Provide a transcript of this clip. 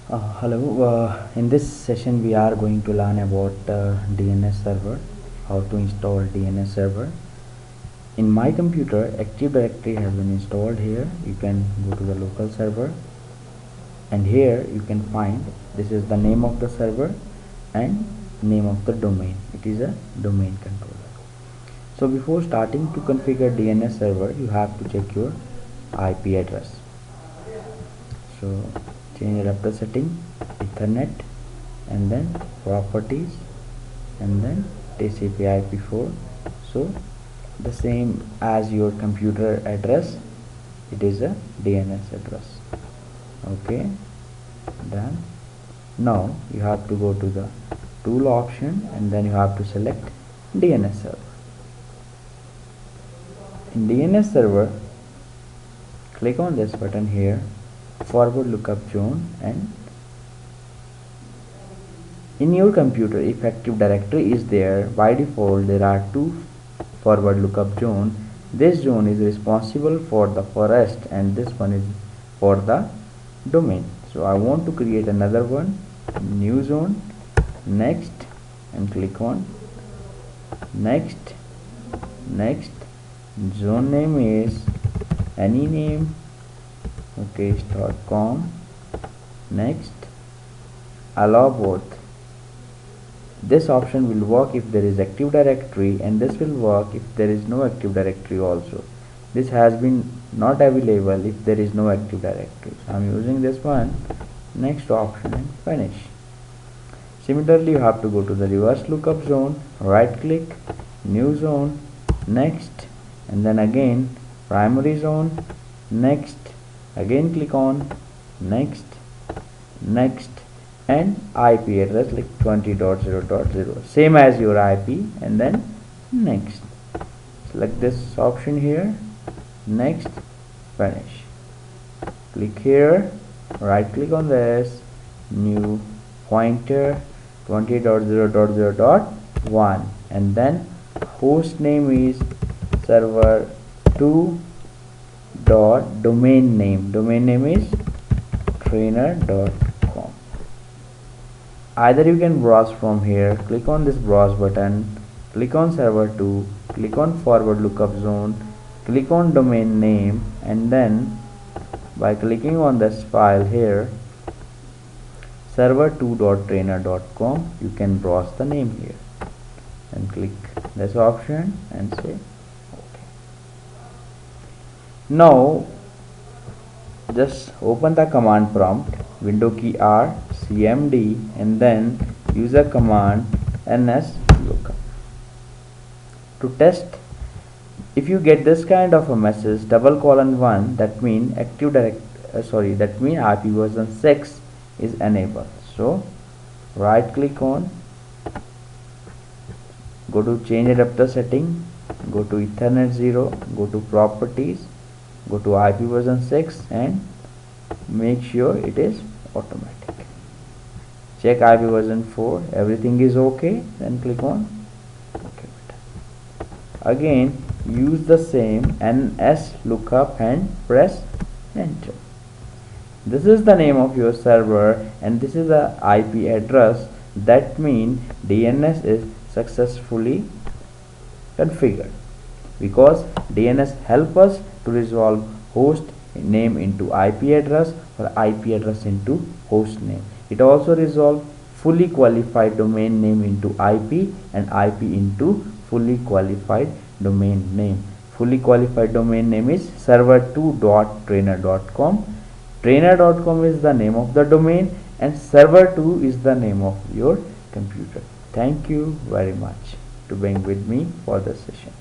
Hello, in this session we are going to learn about DNS server, how to install DNS server. In my computer, Active Directory has been installed here. You can go to the local server and here you can find this is the name of the server and name of the domain. It is a domain controller. So before starting to configure DNS server, you have to check your IP address. So change adapter setting, Ethernet, and then properties, and then TCP IP4. So the same as your computer address, it is a DNS address. Okay, done. Now you have to go to the tool option and then you have to select DNS server. In DNS server, click on this button here, forward lookup zone, and in your computer if Active Directory is there, by default there are two forward lookup zone. This zone is responsible for the forest and this one is for the domain. So I want to create another one, new zone, next, and click on next. Zone name is any name, okay, .com. Next, allow both. This option will work if there is Active Directory and this will work if there is no Active Directory also. This has been not available if there is no Active Directory. So I am using this one. Next option and finish. Similarly, you have to go to the reverse lookup zone, right click, new zone, next, and then again primary zone, next, again click on next, and IP address like 20.0.0, same as your IP, and then next. Select this option here, next, finish. Click here, right click on this, new pointer 20.0.0.1, and then host name is server 2 dot domain name is trainer.com. Either you can browse from here, click on this browse button, click on server 2, click on forward lookup zone, click on domain name, and then by clicking on this file here, server2.trainer.com, you can browse the name here and click this option and say OK. Now just open the command prompt, window key R, cmd, and then use a command ns lookup. To test, if you get this kind of a message :1, that means that means IP version 6 is enabled. So right click on, go to change adapter setting, go to Ethernet 0, go to properties, go to IP version 6 and make sure it is automatic. Check IP version 4, everything is okay, then click on OK button. Again use the same ns lookup and press enter. This is the name of your server and this is the IP address. That means DNS is successfully configured, because DNS help us to resolve host name into IP address or IP address into host name. It also resolve fully qualified domain name into IP and IP into fully qualified domain name. Fully qualified domain name is server2.trainer.com. Trainer.com is the name of the domain and server2 is the name of your computer. Thank you very much to being with me for this session.